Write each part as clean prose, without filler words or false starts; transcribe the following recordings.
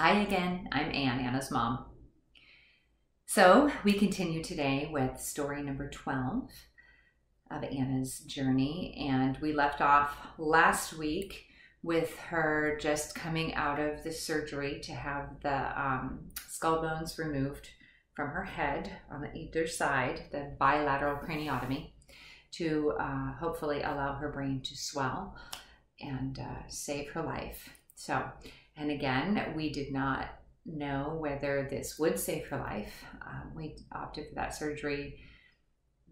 Hi again, I'm Ann, Anna's mom. So we continue today with story number 12 of Anna's journey, and we left off last week with her just coming out of the surgery to have the skull bones removed from her head on either side, the bilateral craniotomy, to hopefully allow her brain to swell and save her life. So, and again, we did not know whether this would save her life. We opted for that surgery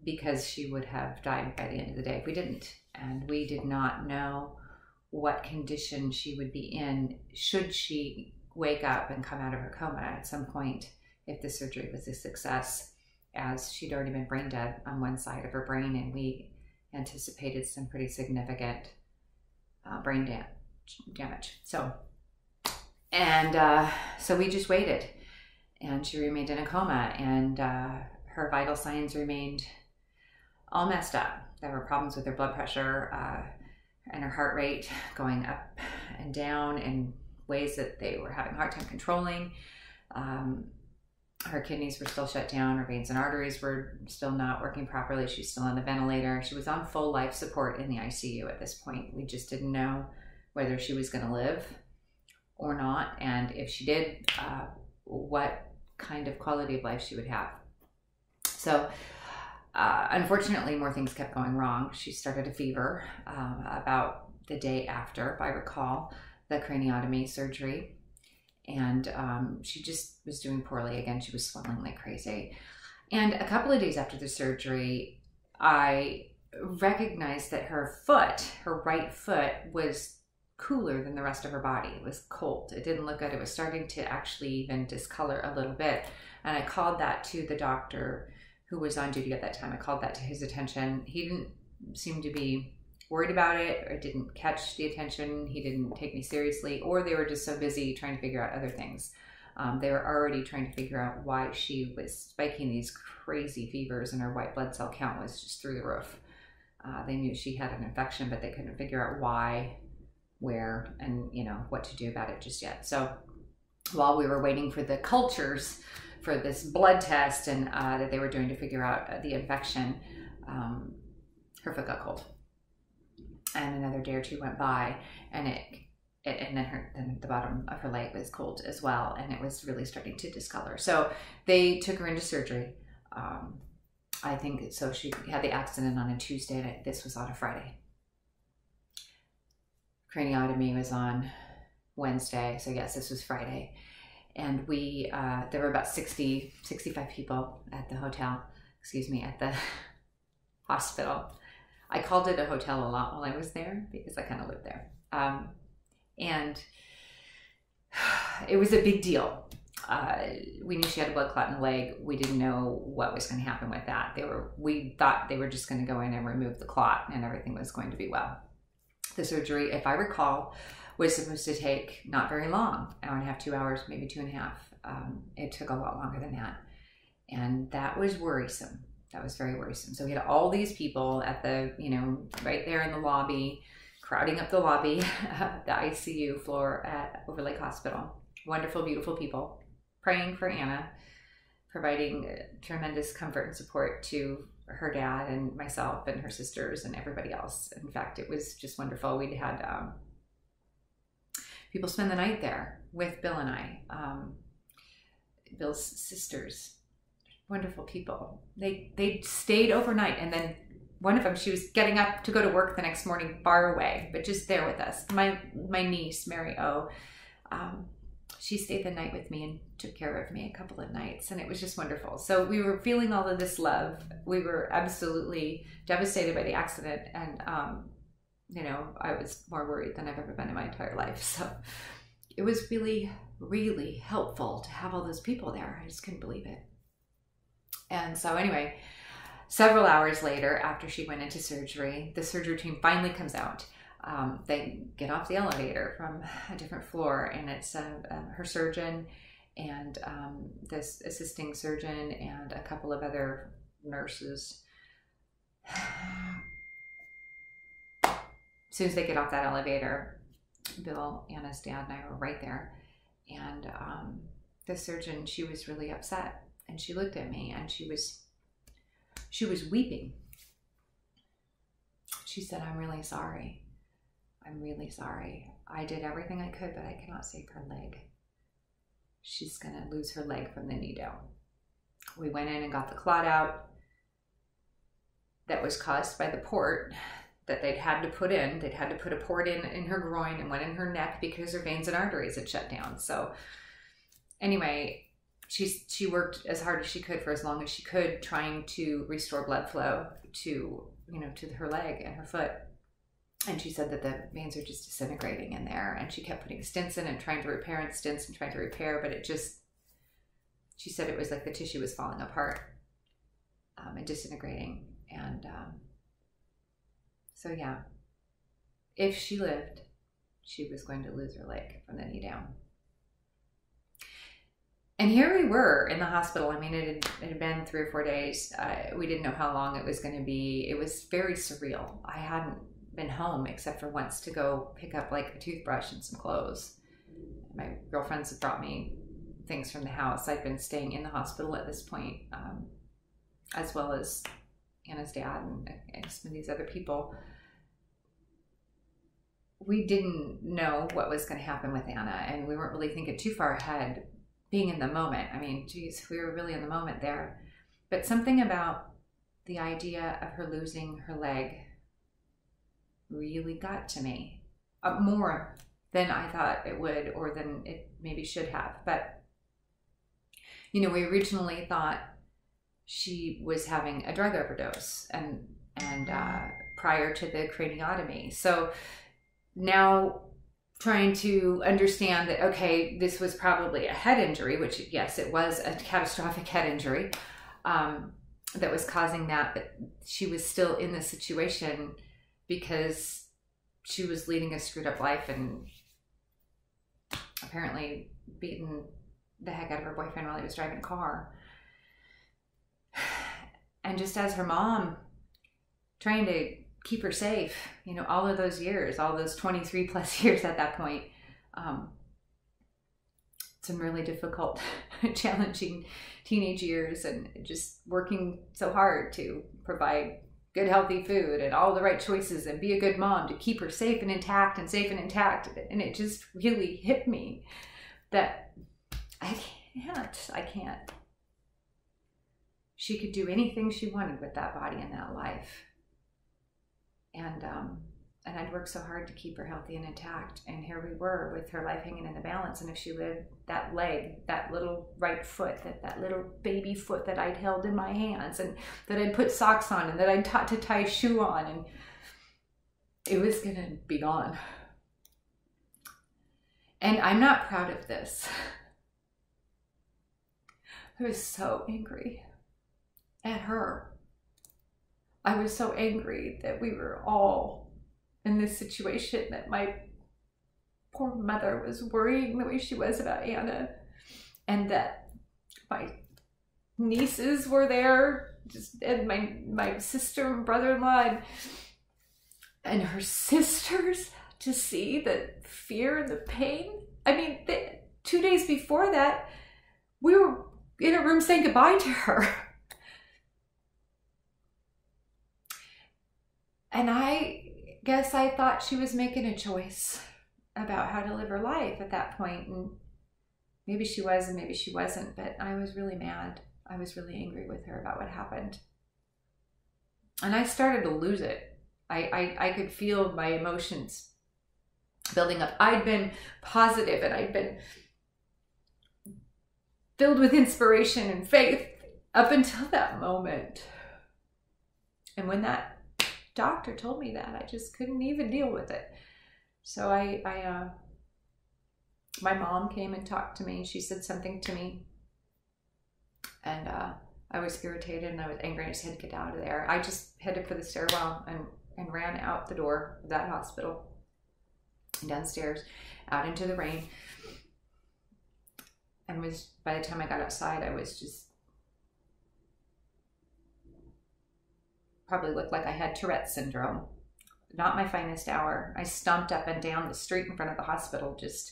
because she would have died by the end of the day if we didn't. And we did not know what condition she would be in should she wake up and come out of her coma at some point if the surgery was a success, as she'd already been brain dead on one side of her brain, and we anticipated some pretty significant brain damage. So we just waited, and she remained in a coma, and her vital signs remained all messed up. There were problems with her blood pressure and her heart rate going up and down in ways that they were having a hard time controlling. Her kidneys were still shut down. Her veins and arteries were still not working properly. She's still on the ventilator. She was on full life support in the ICU at this point. We just didn't know whether she was going to live or not, and if she did, what kind of quality of life she would have. So unfortunately, more things kept going wrong. She started a fever about the day after, if I recall, the craniotomy surgery, and she just was doing poorly again. She was swelling like crazy. And a couple of days after the surgery, I recognized that her right foot, was cooler than the rest of her body. It was cold. It didn't look good. It was starting to actually even discolor a little bit. And I called that to the doctor who was on duty at that time. I called that to his attention. He didn't seem to be worried about it, or didn't catch the attention. He didn't take me seriously, or they were just so busy trying to figure out other things. They were already trying to figure out why she was spiking these crazy fevers, and her white blood cell count was just through the roof. They knew she had an infection, but they couldn't figure out why, where, and what to do about it just yet. So while we were waiting for the cultures for this blood test and that they were doing to figure out the infection, her foot got cold, and another day or two went by, and then the bottom of her leg was cold as well, and it was really starting to discolor. So they took her into surgery. I think so. She had the accident on a Tuesday, and this was on a Friday. Craniotomy was on Wednesday, so yes, this was Friday. And there were about 65 people at the hotel, at the hospital. I called it a hotel a lot while I was there because I kind of lived there. And it was a big deal. We knew she had a blood clot in the leg. We didn't know what was going to happen with that. We thought they were just going to go in and remove the clot and everything was going to be well. The surgery, if I recall, was supposed to take not very long, hour and a half, 2 hours, maybe 2.5. It took a lot longer than that. And that was worrisome. That was very worrisome. So we had all these people at the, right there in the lobby, crowding up the lobby, the ICU floor at Overlake Hospital. Wonderful, beautiful people praying for Anna, providing tremendous comfort and support to her dad and myself and her sisters and everybody else. In fact, it was just wonderful. We'd had people spend the night there with Bill and I. Bill's sisters, wonderful people. They stayed overnight, and then one of them, she was getting up to go to work the next morning far away, but just there with us. My niece, Mary O, she stayed the night with me and took care of me a couple of nights, and it was just wonderful. So we were feeling all of this love. We were absolutely devastated by the accident, and I was more worried than I've ever been in my entire life. So it was really, really helpful to have all those people there. I just couldn't believe it. And so anyway, several hours later, after she went into surgery, the surgery team finally comes out. They get off the elevator from a different floor, and it's her surgeon and this assisting surgeon and a couple of other nurses. As soon as they get off that elevator, Bill, Anna's dad, and I were right there. And the surgeon, she was really upset, and she looked at me, and she was weeping. She said, "I'm really sorry. I'm really sorry. I did everything I could, but I cannot save her leg. She's going to lose her leg from the knee down." We went in and got the clot out that was caused by the port that they'd had to put in. They'd had to put a port in her groin and one in her neck because her veins and arteries had shut down. So anyway, she worked as hard as she could for as long as she could, trying to restore blood flow to her leg and her foot. And she said that the veins are just disintegrating in there, and she kept putting stents in and trying to repair, and stents and trying to repair, but she said it was like the tissue was falling apart and disintegrating. And so yeah, if she lived, she was going to lose her leg from the knee down. And here we were in the hospital. I mean, it had been 3 or 4 days. We didn't know how long it was going to be. It was very surreal. I hadn't been home except for once to go pick up like a toothbrush and some clothes. My girlfriends had brought me things from the house. I'd been staying in the hospital at this point, as well as Anna's dad and some of these other people. We didn't know what was going to happen with Anna, and we weren't really thinking too far ahead, being in the moment. I mean, geez, we were really in the moment there. But something about the idea of her losing her leg really got to me, more than I thought it would, or than it maybe should have. But, we originally thought she was having a drug overdose and prior to the craniotomy. So now trying to understand that, okay, this was probably a head injury, which yes, it was a catastrophic head injury that was causing that, but she was still in this situation because she was leading a screwed up life and apparently beating the heck out of her boyfriend while he was driving a car. And just as her mom, trying to keep her safe, all of those years, all those 23 plus years at that point, some really difficult, challenging teenage years, and just working so hard to provide good, healthy food and all the right choices and be a good mom to keep her safe and intact. And it just really hit me that I can't. She could do anything she wanted with that body and that life. And I'd worked so hard to keep her healthy and intact. And here we were with her life hanging in the balance. And if she lived, that leg, that little right foot, that little baby foot that I'd held in my hands and that I'd put socks on and that I'd taught to tie a shoe on, and it was going to be gone. And I'm not proud of this. I was so angry at her. I was so angry that we were all in this situation, that my poor mother was worrying the way she was about Anna, and that my nieces were there, and my sister and brother-in-law and her sisters, to see the fear and the pain. I mean, 2 days before that, we were in a room saying goodbye to her. And I guess I thought she was making a choice about how to live her life at that point. And maybe she was and maybe she wasn't, but I was really mad. I was really angry with her about what happened. And I started to lose it. I could feel my emotions building up. I'd been positive and I'd been filled with inspiration and faith up until that moment. And when that doctor told me that, I just couldn't even deal with it. So my mom came and talked to me. She said something to me, and I was irritated and I was angry. I just had to get out of there. I just headed for the stairwell and ran out the door of that hospital, downstairs, out into the rain. And by the time I got outside, I was just, probably looked like I had Tourette's syndrome. Not my finest hour. I stomped up and down the street in front of the hospital, just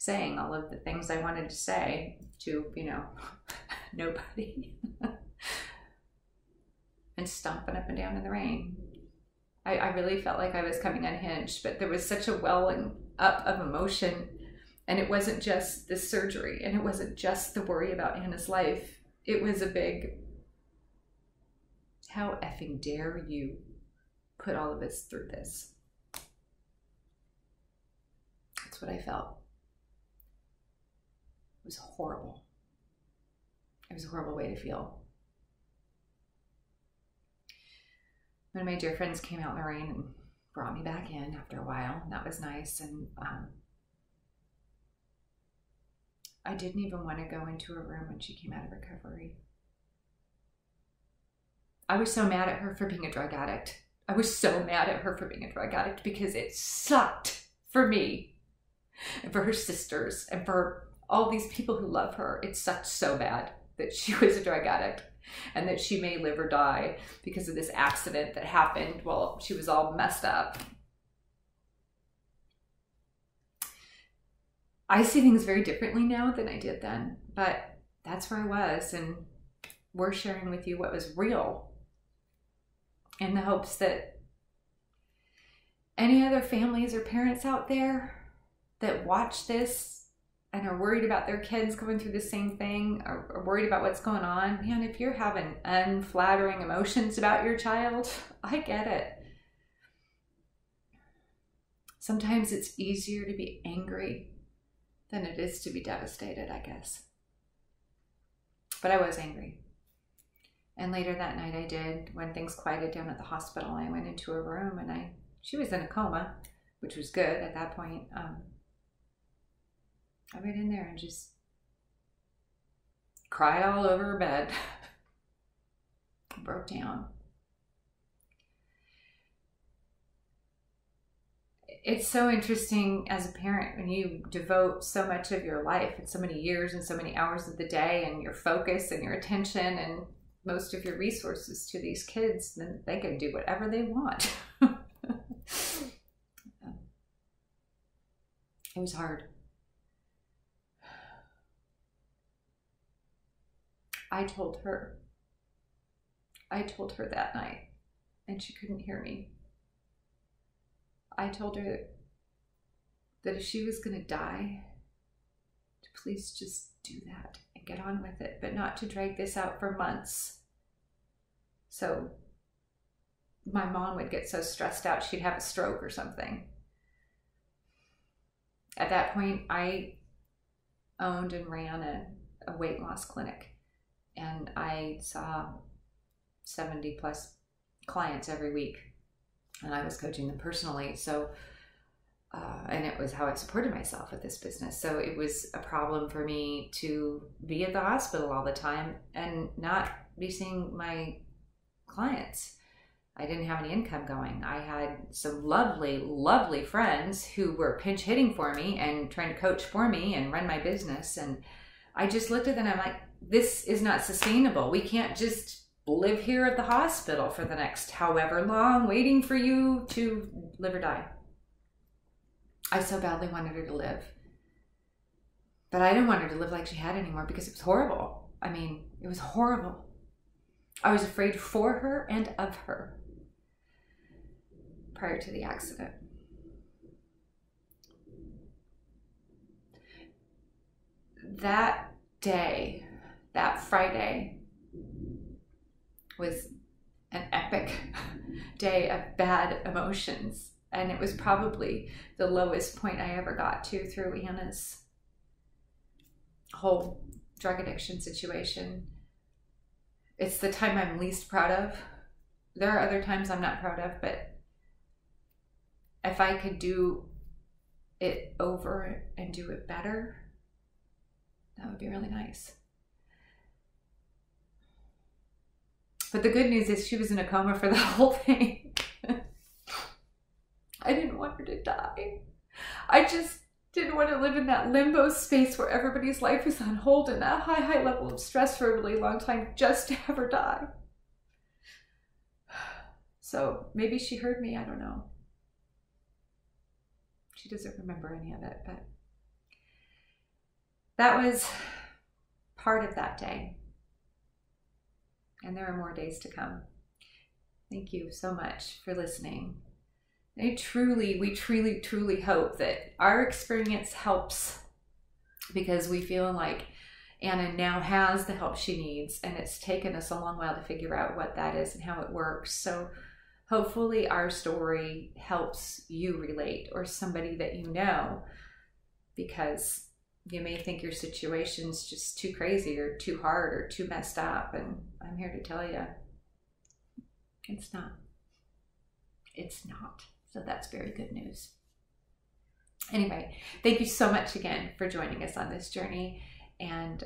saying all of the things I wanted to say to, nobody. And stomping up and down in the rain. I really felt like I was coming unhinged, but there was such a welling up of emotion. And it wasn't just the surgery, and it wasn't just the worry about Anna's life. It was a big, how effing dare you put all of us through this? That's what I felt. It was horrible. It was a horrible way to feel. One of my dear friends came out in the rain and brought me back in after a while, and that was nice. And I didn't even want to go into her room when she came out of recovery. I was so mad at her for being a drug addict. I was so mad at her for being a drug addict because it sucked for me and for her sisters and for all these people who love her. It sucked so bad that she was a drug addict and that she may live or die because of this accident that happened while she was all messed up. I see things very differently now than I did then, but that's where I was, and we're sharing with you what was real in the hopes that any other families or parents out there that watch this and are worried about their kids going through the same thing, or are worried about what's going on, man, if you're having unflattering emotions about your child, I get it. Sometimes it's easier to be angry than it is to be devastated, I guess. But I was angry. And later that night I did, when things quieted down at the hospital, I went into her room and she was in a coma, which was good at that point. I went in there and just cried all over her bed. Broke down. It's so interesting as a parent when you devote so much of your life and so many years and so many hours of the day and your focus and your attention and most of your resources to these kids, then they can do whatever they want. It was hard. I told her that night, and she couldn't hear me. I told her that if she was going to die, to please just do that and get on with it, but not to drag this out for months. So my mom would get so stressed out she'd have a stroke or something. At that point, I owned and ran a weight loss clinic. And I saw 70 plus clients every week, and I was coaching them personally. So, and it was how I supported myself with this business. So it was a problem for me to be at the hospital all the time and not be seeing my clients. I didn't have any income going. I had some lovely, lovely friends who were pinch hitting for me and trying to coach for me and run my business. And I just looked at them and I'm like, this is not sustainable. We can't just live here at the hospital for the next however long, waiting for you to live or die. I so badly wanted her to live. But I didn't want her to live like she had anymore because it was horrible. I mean, it was horrible. I was afraid for her and of her prior to the accident. That day, that Friday, was an epic day of bad emotions. And it was probably the lowest point I ever got to through Anna's whole drug addiction situation. It's the time I'm least proud of. There are other times I'm not proud of, but if I could do it over and do it better, that would be really nice. But the good news is she was in a coma for the whole thing. I didn't want her to die. I just didn't want to live in that limbo space where everybody's life is on hold and that high level of stress for a really long time just to have her die. So maybe she heard me, I don't know. She doesn't remember any of it, but that was part of that day. And there are more days to come. Thank you so much for listening. We truly hope that our experience helps, because we feel like Anna now has the help she needs, and it's taken us a long while to figure out what that is and how it works. So hopefully our story helps you relate, or somebody that you know, because you may think your situation's just too crazy or too hard or too messed up. And I'm here to tell you, it's not. It's not. So that's very good news. Anyway, thank you so much again for joining us on this journey. And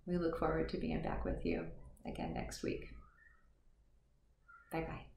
we look forward to being back with you again next week. Bye-bye.